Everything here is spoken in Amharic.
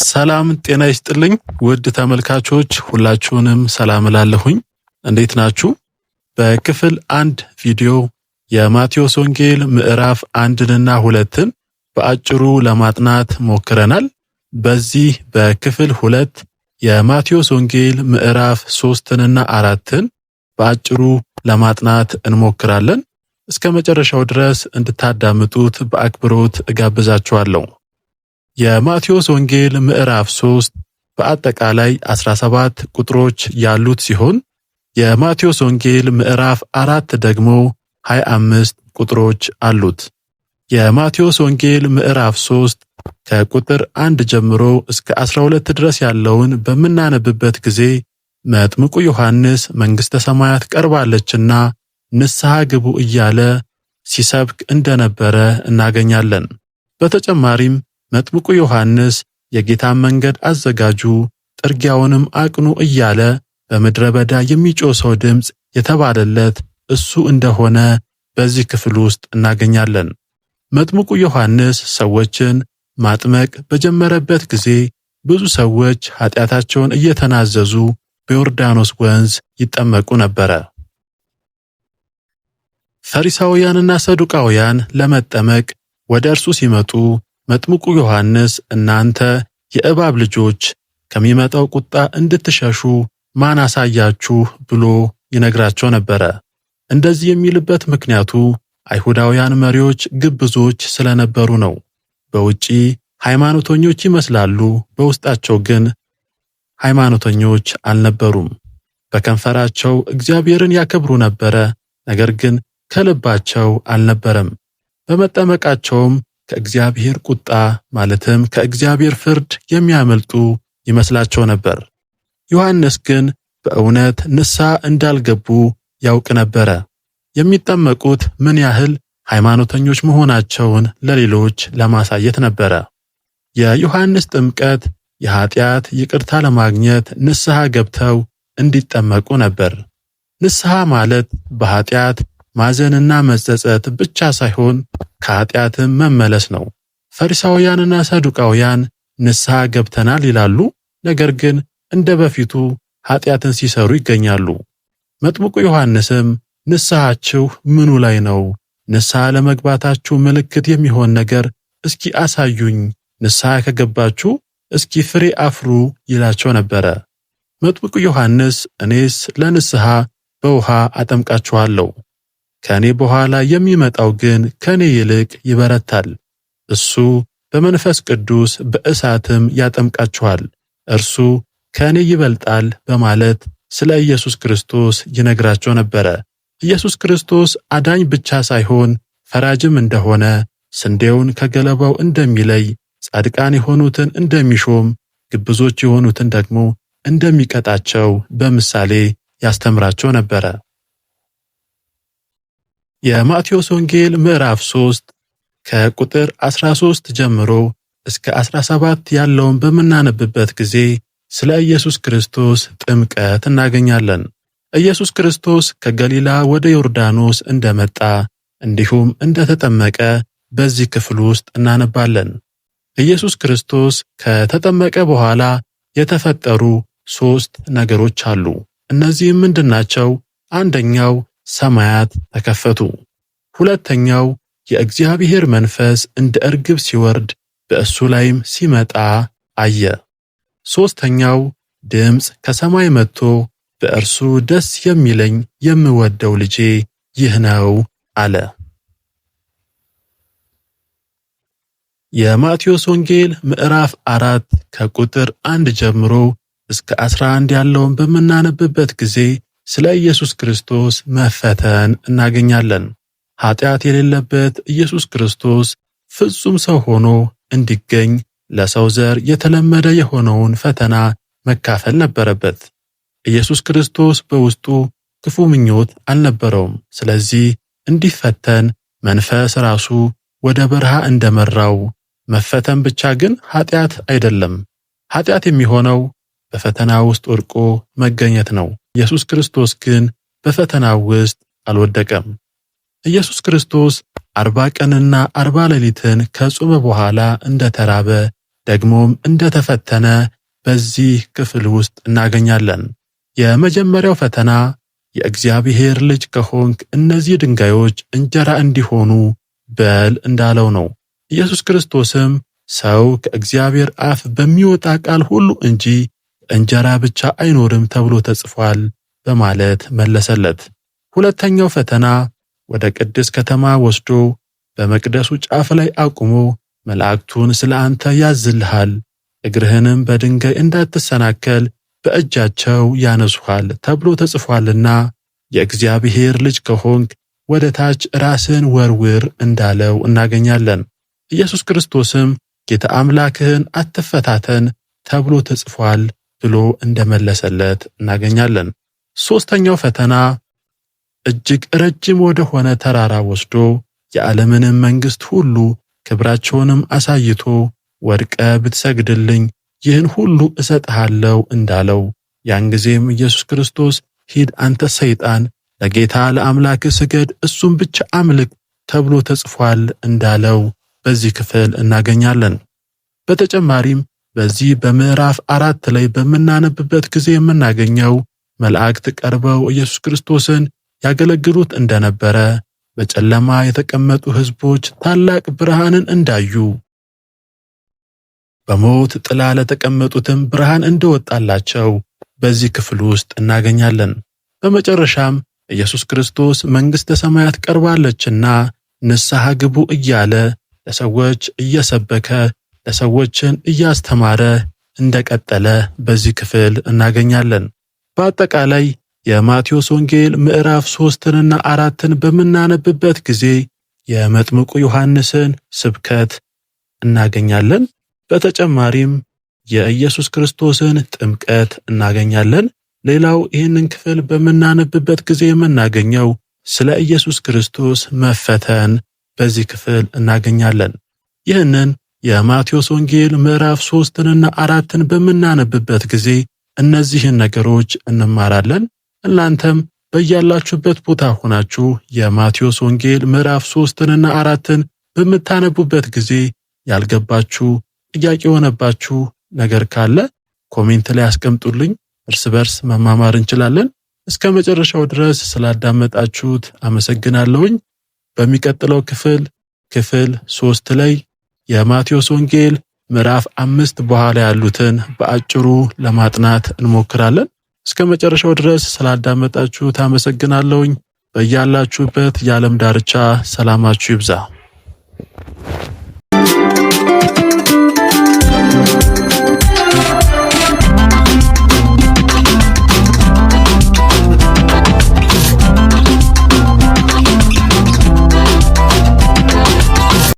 ሰላም ጤና ይስጥልኝ ውድ ተመልካቾች ሁላችሁንም ሰላም እላለሁኝ። እንዴት ናችሁ? በክፍል 1 ቪዲዮ የማቴዎስ ወንጌል ምዕራፍ 1ና 2ን በአጭሩ ለማጥናት ሞክረናል። በዚህ በክፍል 2 የማቴዎስ ወንጌል ምዕራፍ 3ና 4ን በአጭሩ ለማጥናት እንሞክራለን። እስከ መጨረሻው ድረስ እንድታዳምጡት በአክብሮት እጋብዛችኋለሁ። የማቴዎስ ወንጌል ምዕራፍ 3 በአጠቃላይ 17 ቁጥሮች ያሉት ሲሆን የማቴዎስ ወንጌል ምዕራፍ 4 ደግሞ 25 ቁጥሮች አሉት። የማቴዎስ ወንጌል ምዕራፍ 3 ከቁጥር 1 ጀምሮ እስከ 12 ድረስ ያለውን በምናነብበት ጊዜ መጥምቁ ዮሐንስ መንግሥተ ሰማያት ቀርባለችና ንስሐ ግቡ እያለ ሲሰብክ እንደነበረ እናገኛለን። በተጨማሪም መጥምቁ ዮሐንስ የጌታን መንገድ አዘጋጁ፣ ጥርጊያውንም አቅኑ እያለ በምድረ በዳ የሚጮህ ሰው ድምፅ የተባለለት እሱ እንደሆነ በዚህ ክፍል ውስጥ እናገኛለን። መጥምቁ ዮሐንስ ሰዎችን ማጥመቅ በጀመረበት ጊዜ ብዙ ሰዎች ኃጢአታቸውን እየተናዘዙ በዮርዳኖስ ወንዝ ይጠመቁ ነበረ። ፈሪሳውያንና ሰዱቃውያን ለመጠመቅ ወደ እርሱ ሲመጡ መጥምቁ ዮሐንስ እናንተ የእባብ ልጆች ከሚመጣው ቁጣ እንድትሸሹ ማን አሳያችሁ ብሎ ይነግራቸው ነበረ። እንደዚህ የሚልበት ምክንያቱ አይሁዳውያን መሪዎች ግብዞች ስለነበሩ ነው። በውጪ ሃይማኖተኞች ይመስላሉ፣ በውስጣቸው ግን ሃይማኖተኞች አልነበሩም። በከንፈራቸው እግዚአብሔርን ያከብሩ ነበረ፣ ነገር ግን ከልባቸው አልነበረም። በመጠመቃቸውም ከእግዚአብሔር ቁጣ ማለትም ከእግዚአብሔር ፍርድ የሚያመልጡ ይመስላቸው ነበር። ዮሐንስ ግን በእውነት ንስሐ እንዳልገቡ ያውቅ ነበረ። የሚጠመቁት ምን ያህል ሃይማኖተኞች መሆናቸውን ለሌሎች ለማሳየት ነበረ። የዮሐንስ ጥምቀት የኃጢአት ይቅርታ ለማግኘት ንስሐ ገብተው እንዲጠመቁ ነበር። ንስሐ ማለት በኃጢአት ማዘንና መጸጸት ብቻ ሳይሆን ከኃጢአትም መመለስ ነው። ፈሪሳውያንና ሰዱቃውያን ንስሐ ገብተናል ይላሉ፣ ነገር ግን እንደ በፊቱ ኃጢአትን ሲሰሩ ይገኛሉ። መጥምቁ ዮሐንስም ንስሐችሁ ምኑ ላይ ነው? ንስሐ ለመግባታችሁ ምልክት የሚሆን ነገር እስኪ አሳዩኝ፣ ንስሐ ከገባችሁ እስኪ ፍሬ አፍሩ ይላቸው ነበረ። መጥምቁ ዮሐንስ እኔስ ለንስሐ በውሃ አጠምቃችኋለሁ፣ ከኔ በኋላ የሚመጣው ግን ከኔ ይልቅ ይበረታል፣ እሱ በመንፈስ ቅዱስ በእሳትም ያጠምቃችኋል፣ እርሱ ከኔ ይበልጣል በማለት ስለ ኢየሱስ ክርስቶስ ይነግራቸው ነበረ። ኢየሱስ ክርስቶስ አዳኝ ብቻ ሳይሆን ፈራጅም እንደሆነ፣ ስንዴውን ከገለባው እንደሚለይ፣ ጻድቃን የሆኑትን እንደሚሾም፣ ግብዞች የሆኑትን ደግሞ እንደሚቀጣቸው በምሳሌ ያስተምራቸው ነበረ። የማቴዎስ ወንጌል ምዕራፍ 3 ከቁጥር 13 ጀምሮ እስከ 17 ያለውን በምናነብበት ጊዜ ስለ ኢየሱስ ክርስቶስ ጥምቀት እናገኛለን። ኢየሱስ ክርስቶስ ከገሊላ ወደ ዮርዳኖስ እንደመጣ እንዲሁም እንደተጠመቀ በዚህ ክፍል ውስጥ እናነባለን። ኢየሱስ ክርስቶስ ከተጠመቀ በኋላ የተፈጠሩ 3 ነገሮች አሉ። እነዚህም ምንድናቸው? አንደኛው ሰማያት ተከፈቱ። ሁለተኛው የእግዚአብሔር መንፈስ እንደ እርግብ ሲወርድ በእሱ ላይም ሲመጣ አየ። ሶስተኛው ድምፅ ከሰማይ መጥቶ በእርሱ ደስ የሚለኝ የምወደው ልጄ ይህ ነው አለ። የማቴዎስ ወንጌል ምዕራፍ 4 ከቁጥር 1 ጀምሮ እስከ 11 ያለውን በምናነብበት ጊዜ ስለ ኢየሱስ ክርስቶስ መፈተን እናገኛለን። ኃጢአት የሌለበት ኢየሱስ ክርስቶስ ፍጹም ሰው ሆኖ እንዲገኝ ለሰው ዘር የተለመደ የሆነውን ፈተና መካፈል ነበረበት። ኢየሱስ ክርስቶስ በውስጡ ክፉ ምኞት አልነበረውም። ስለዚህ እንዲፈተን መንፈስ ራሱ ወደ በረሃ እንደመራው፣ መፈተን ብቻ ግን ኃጢአት አይደለም። ኃጢአት የሚሆነው በፈተና ውስጥ ወድቆ መገኘት ነው። ኢየሱስ ክርስቶስ ግን በፈተናው ውስጥ አልወደቀም። ኢየሱስ ክርስቶስ 40 ቀንና 40 ሌሊትን ከጾመ በኋላ እንደተራበ ደግሞም እንደተፈተነ በዚህ ክፍል ውስጥ እናገኛለን። የመጀመሪያው ፈተና የእግዚአብሔር ልጅ ከሆንክ እነዚህ ድንጋዮች እንጀራ እንዲሆኑ በል እንዳለው ነው። ኢየሱስ ክርስቶስም ሰው ከእግዚአብሔር አፍ በሚወጣ ቃል ሁሉ እንጂ እንጀራ ብቻ አይኖርም ተብሎ ተጽፏል በማለት መለሰለት። ሁለተኛው ፈተና ወደ ቅድስት ከተማ ወስዶ በመቅደሱ ጫፍ ላይ አቁሞ መላእክቱን ስለ አንተ ያዝልሃል፣ እግርህንም በድንጋይ እንዳትሰናከል በእጃቸው ያነሱሃል ተብሎ ተጽፏልና የእግዚአብሔር ልጅ ከሆንክ ወደ ታች ራስን ወርውር እንዳለው እናገኛለን። ኢየሱስ ክርስቶስም ጌታ አምላክህን አትፈታተን ተብሎ ተጽፏል ብሎ እንደመለሰለት እናገኛለን። ሦስተኛው ፈተና እጅግ ረጅም ወደ ሆነ ተራራ ወስዶ የዓለምንም መንግሥት ሁሉ ክብራቸውንም አሳይቶ ወድቀ ብትሰግድልኝ ይህን ሁሉ እሰጥሃለሁ እንዳለው ያን ጊዜም ኢየሱስ ክርስቶስ ሂድ አንተ ሰይጣን፣ ለጌታ ለአምላክህ ስገድ እሱም ብቻ አምልክ ተብሎ ተጽፏል እንዳለው በዚህ ክፍል እናገኛለን። በተጨማሪም በዚህ በምዕራፍ 4 ላይ በምናነብበት ጊዜ የምናገኘው መላእክት ቀርበው ኢየሱስ ክርስቶስን ያገለግሉት እንደነበረ፣ በጨለማ የተቀመጡ ሕዝቦች ታላቅ ብርሃንን እንዳዩ፣ በሞት ጥላ ለተቀመጡትም ብርሃን እንደወጣላቸው በዚህ ክፍል ውስጥ እናገኛለን። በመጨረሻም ኢየሱስ ክርስቶስ መንግሥተ ሰማያት ቀርባለችና ንስሐ ግቡ እያለ ለሰዎች እየሰበከ ለሰዎችን እያስተማረ እንደቀጠለ በዚህ ክፍል እናገኛለን። በአጠቃላይ የማቴዎስ ወንጌል ምዕራፍ 3ና 4ን በምናነብበት ጊዜ የመጥምቁ ዮሐንስን ስብከት እናገኛለን። በተጨማሪም የኢየሱስ ክርስቶስን ጥምቀት እናገኛለን። ሌላው ይህንን ክፍል በምናነብበት ጊዜ የምናገኘው ስለ ኢየሱስ ክርስቶስ መፈተን በዚህ ክፍል እናገኛለን። ይህንን የማቴዎስ ወንጌል ምዕራፍ 3ና 4ን በምናነብበት ጊዜ እነዚህን ነገሮች እንማራለን። እናንተም በያላችሁበት ቦታ ሆናችሁ የማቴዎስ ወንጌል ምዕራፍ 3ና 4ን በምታነቡበት ጊዜ ያልገባችሁ ጥያቄ የሆነባችሁ ነገር ካለ ኮሜንት ላይ አስቀምጡልኝ። እርስ በርስ መማማር እንችላለን። እስከ መጨረሻው ድረስ ስላዳመጣችሁት አመሰግናለሁኝ። በሚቀጥለው ክፍል 3 ላይ የማቴዎስ ወንጌል ምዕራፍ 5 በኋላ ያሉትን በአጭሩ ለማጥናት እንሞክራለን። እስከ መጨረሻው ድረስ ስላዳመጣችሁት አመሰግናለሁኝ። በያላችሁበት የዓለም ዳርቻ ሰላማችሁ ይብዛ።